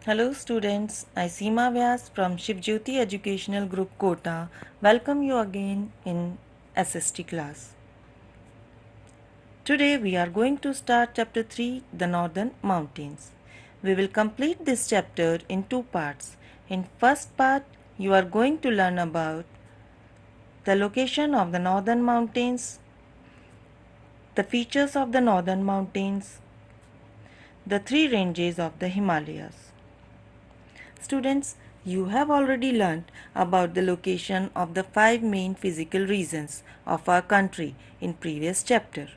Hello students, I Seema Vyas from Shivjyoti Educational Group Kota. Welcome you again in SST class. Today we are going to start chapter 3, the Northern Mountains. We will complete this chapter in two parts. In first part, you are going to learn about the location of the Northern Mountains, the features of the Northern Mountains, the three ranges of the Himalayas. Students, you have already learned about the location of the five main physical regions of our country in previous chapter.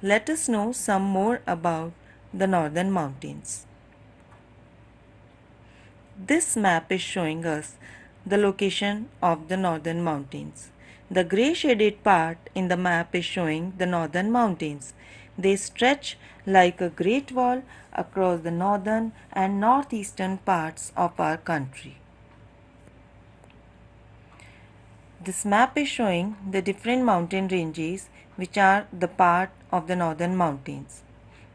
Let us know some more about the northern mountains. This map is showing us the location of the northern mountains. The grey shaded part in the map is showing the northern mountains. They stretch like a great wall across the northern and northeastern parts of our country. This map is showing the different mountain ranges which are the part of the northern mountains.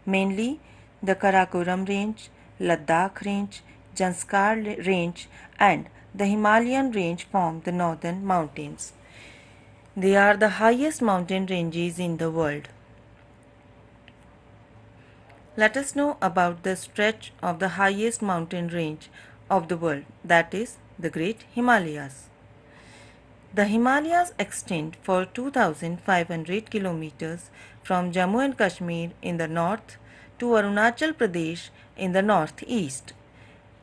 Mainly the Karakoram range, Ladakh range, Janskar range and the Himalayan range form the northern mountains. They are the highest mountain ranges in the world. Let us know about the stretch of the highest mountain range of the world, that is the Great Himalayas. The Himalayas extend for 2,500 kilometers from Jammu and Kashmir in the north to Arunachal Pradesh in the northeast.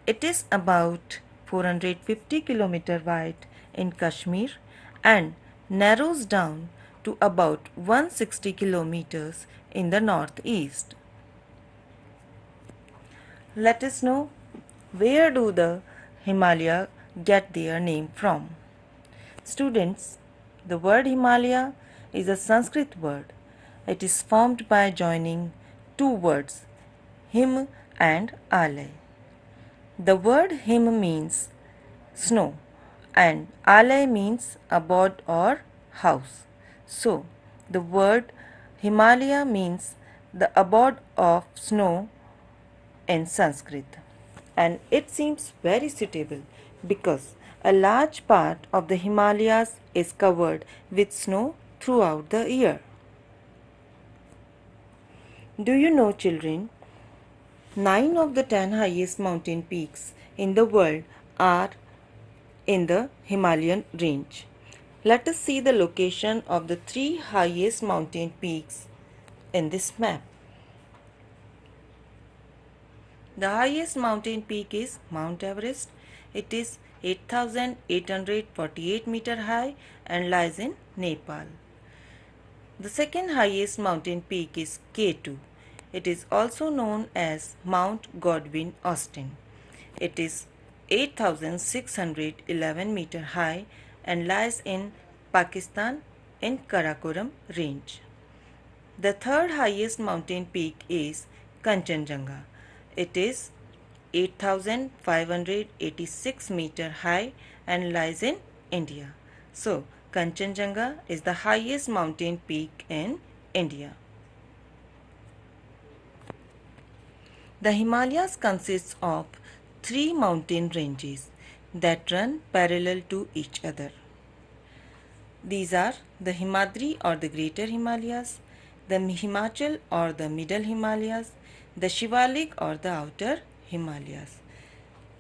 It is about 450 kilometers wide in Kashmir and narrows down to about 160 kilometers in the northeast. Let us know, where do the Himalaya get their name from? Students, the word Himalaya is a Sanskrit word. It is formed by joining two words, Him and Ale. The word Him means snow and Ale means abode or house. So, the word Himalaya means the abode of snow in Sanskrit, and it seems very suitable because a large part of the Himalayas is covered with snow throughout the year. Do you know, children, 9 of the 10 highest mountain peaks in the world are in the Himalayan range. Let us see the location of the 3 highest mountain peaks in this map. The highest mountain peak is Mount Everest. It is 8,848 meter high and lies in Nepal. The second highest mountain peak is K2. It is also known as Mount Godwin Austen. It is 8,611 meter high and lies in Pakistan in Karakoram range. The third highest mountain peak is Kanchenjunga. It is 8,586 meter high and lies in India. So, Kanchenjunga is the highest mountain peak in India. The Himalayas consists of 3 mountain ranges that run parallel to each other. These are the Himadri or the Greater Himalayas, the Himachal or the Middle Himalayas, the Shivalik or the Outer Himalayas.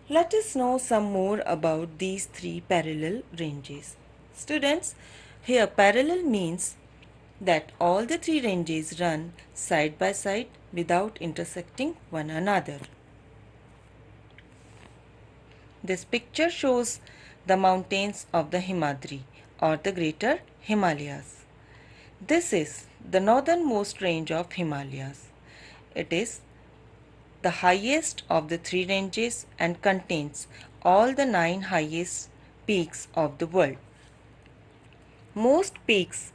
Let us know some more about these 3 parallel ranges. Students, here parallel means that all the 3 ranges run side by side without intersecting one another. This picture shows the mountains of the Himadri or the Greater Himalayas. This is the northernmost range of Himalayas. It is the highest of the 3 ranges and contains all the 9 highest peaks of the world. Most peaks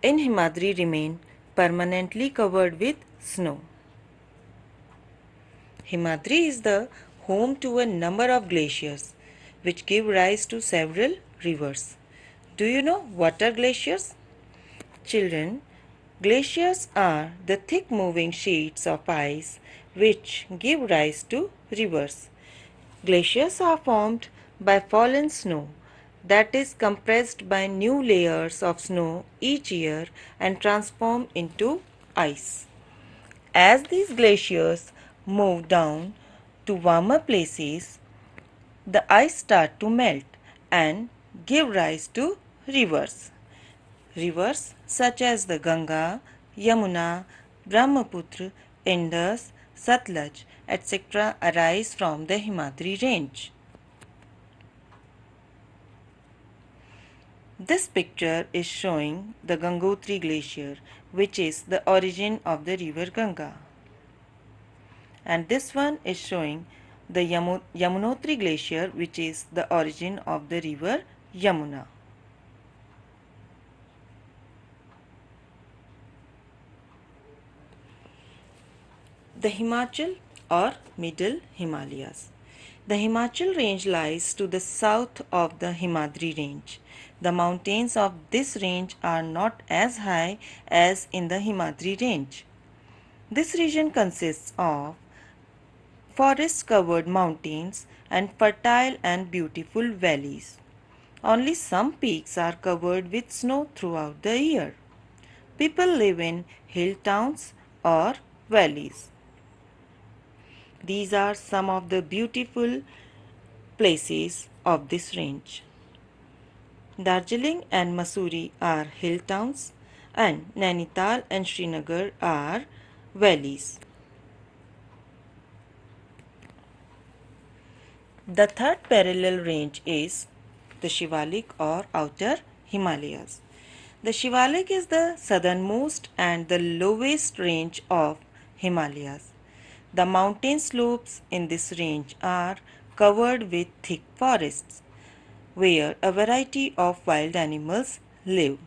in Himadri remain permanently covered with snow. Himadri is the home to a number of glaciers which give rise to several rivers. Do you know what are glaciers? Children, glaciers are the thick moving sheets of ice which give rise to rivers. Glaciers are formed by fallen snow that is compressed by new layers of snow each year and transformed into ice. As these glaciers move down to warmer places, the ice starts to melt and give rise to rivers. Rivers such as the Ganga, Yamuna, Brahmaputra, Indus, Satluj, etc. arise from the Himadri range. This picture is showing the Gangotri glacier, which is the origin of the river Ganga. And this one is showing the Yamunotri glacier, which is the origin of the river Yamuna. The Himachal or Middle Himalayas. The Himachal range lies to the south of the Himadri range. The mountains of this range are not as high as in the Himadri range. This region consists of forest covered mountains and fertile and beautiful valleys. Only some peaks are covered with snow throughout the year. People live in hill towns or valleys. These are some of the beautiful places of this range. Darjeeling and Mussoorie are hill towns and Nainital and Srinagar are valleys. The third parallel range is the Shivalik or Outer Himalayas. The Shivalik is the southernmost and the lowest range of Himalayas. The mountain slopes in this range are covered with thick forests, where a variety of wild animals live.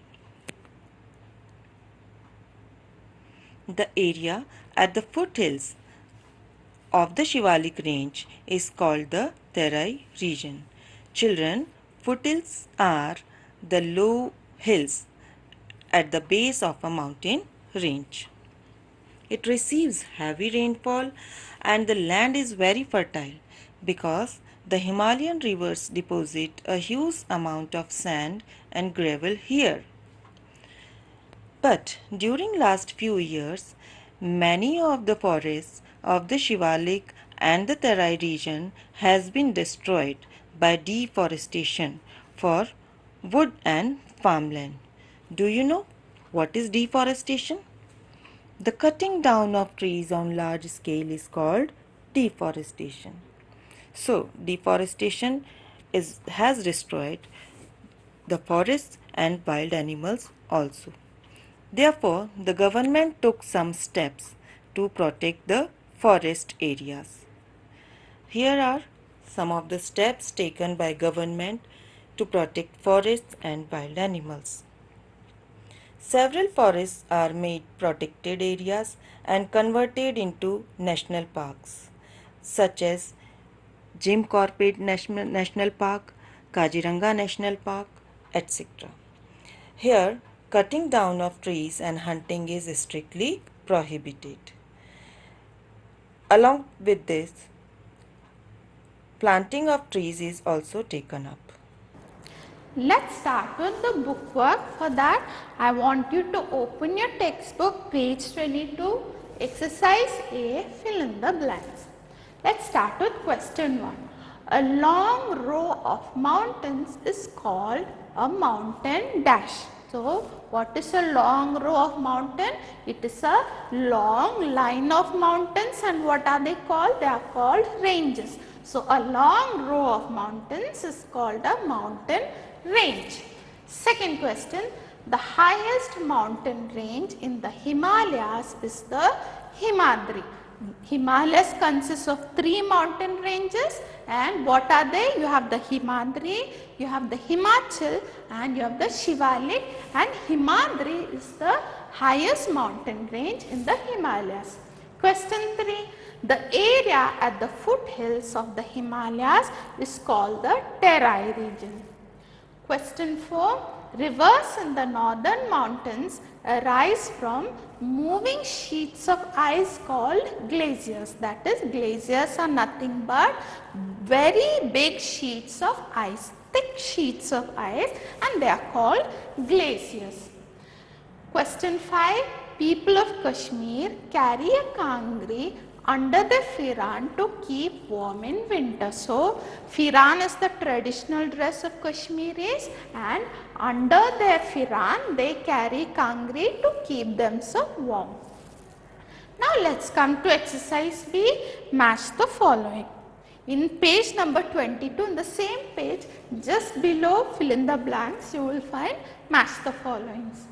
The area at the foothills of the Shivalik range is called the Terai region. Children, foothills are the low hills at the base of a mountain range. It receives heavy rainfall and the land is very fertile because the Himalayan rivers deposit a huge amount of sand and gravel here. But during last few years, many of the forests of the Shivalik and the Terai region has been destroyed by deforestation for wood and farmland. Do you know what is deforestation? The cutting down of trees on large scale is called deforestation. So, deforestation has destroyed the forests and wild animals also. Therefore, the government took some steps to protect the forest areas. Here are some of the steps taken by government to protect forests and wild animals. Several forests are made protected areas and converted into national parks, such as Jim Corbett National Park, Kaziranga National Park, etc. Here, cutting down of trees and hunting is strictly prohibited. Along with this, planting of trees is also taken up. Let's start with the book work. For that, I want you to open your textbook, page 22, exercise A, fill in the blanks. Let's start with question 1. A long row of mountains is called a mountain dash. So, what is a long row of mountain? It is a long line of mountains, and what are they called? They are called ranges. So, a long row of mountains is called a mountain range. Second question, the highest mountain range in the Himalayas is the Himadri. Himalayas consists of 3 mountain ranges, and what are they? You have the Himadri, you have the Himachal, and you have the Shivalik, and Himadri is the highest mountain range in the Himalayas. Question 3, the area at the foothills of the Himalayas is called the Terai region. Question 4, rivers in the northern mountains arise from moving sheets of ice called glaciers. That is, glaciers are nothing but very big sheets of ice, thick sheets of ice, and they are called glaciers. Question 5. People of Kashmir carry a kangri under the firan to keep warm in winter. So, firan is the traditional dress of Kashmiris, and under their firan they carry kangri to keep themselves warm. Now, let's come to exercise B. Match the following. In page number 22, in the same page, just below fill in the blanks, you will find match the followings.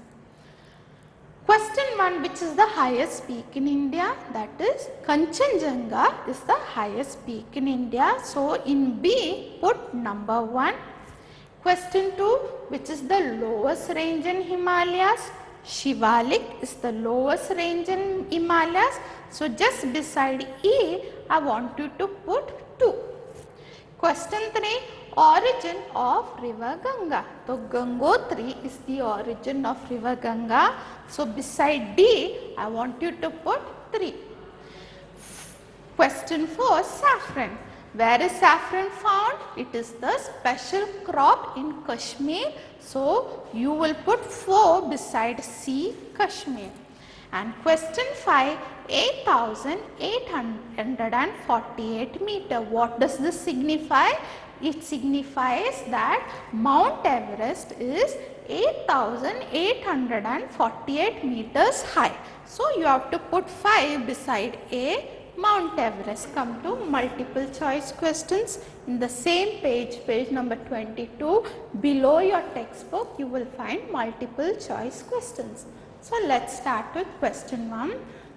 Question 1, which is the highest peak in India? That is, Kanchenjunga is the highest peak in India. So, in B, put number 1. Question 2, which is the lowest range in Himalayas? Shivalik is the lowest range in Himalayas. So, just beside E, I want you to put 2. Question 3, origin of river Ganga. So, Gangotri is the origin of river Ganga. So, beside D, I want you to put 3. Question 4, saffron. Where is saffron found? It is the special crop in Kashmir. So, you will put 4 beside C, Kashmir. And question 5, 8,848 meter. What does this signify? It signifies that Mount Everest is 8,848 meters high. So, you have to put 5 beside A, Mount Everest. Come to multiple choice questions. In the same page, page number 22, below your textbook, you will find multiple choice questions. So, let's start with question 1.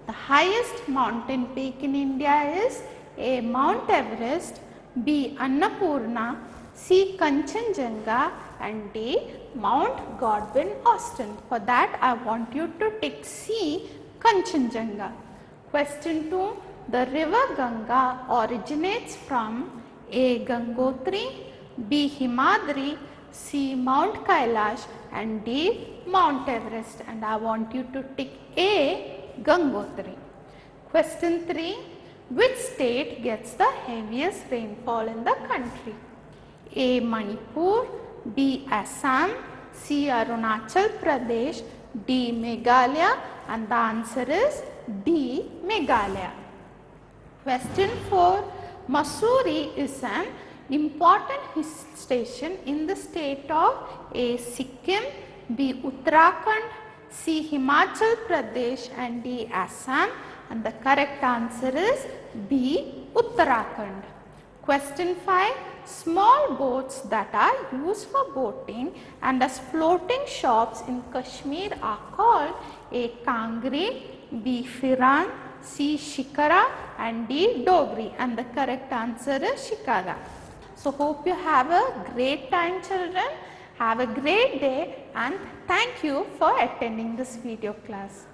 The highest mountain peak in India is A, Mount Everest, B, Annapurna, C, Kanchenjunga, and D, Mount Godwin Austen. For that, I want you to tick C, Kanchenjunga. Question 2. The river Ganga originates from A, Gangotri, B, Himadri, C, Mount Kailash, and D, Mount Everest. And I want you to tick A, Gangotri. Question 3. Which state gets the heaviest rainfall in the country? A, Manipur, B, Assam, C, Arunachal Pradesh, D, Meghalaya, and the answer is D, Meghalaya. Question 4. Mussoorie is an important hill station in the state of A, Sikkim, B, Uttarakhand, C, Himachal Pradesh, and D, Assam. And the correct answer is B, Uttarakhand. Question 5. Small boats that are used for boating and as floating shops in Kashmir are called A, Kangri, B, Firan, C, Shikara, and D, Dogri. And the correct answer is Shikara. So, hope you have a great time, children. Have a great day, and thank you for attending this video class.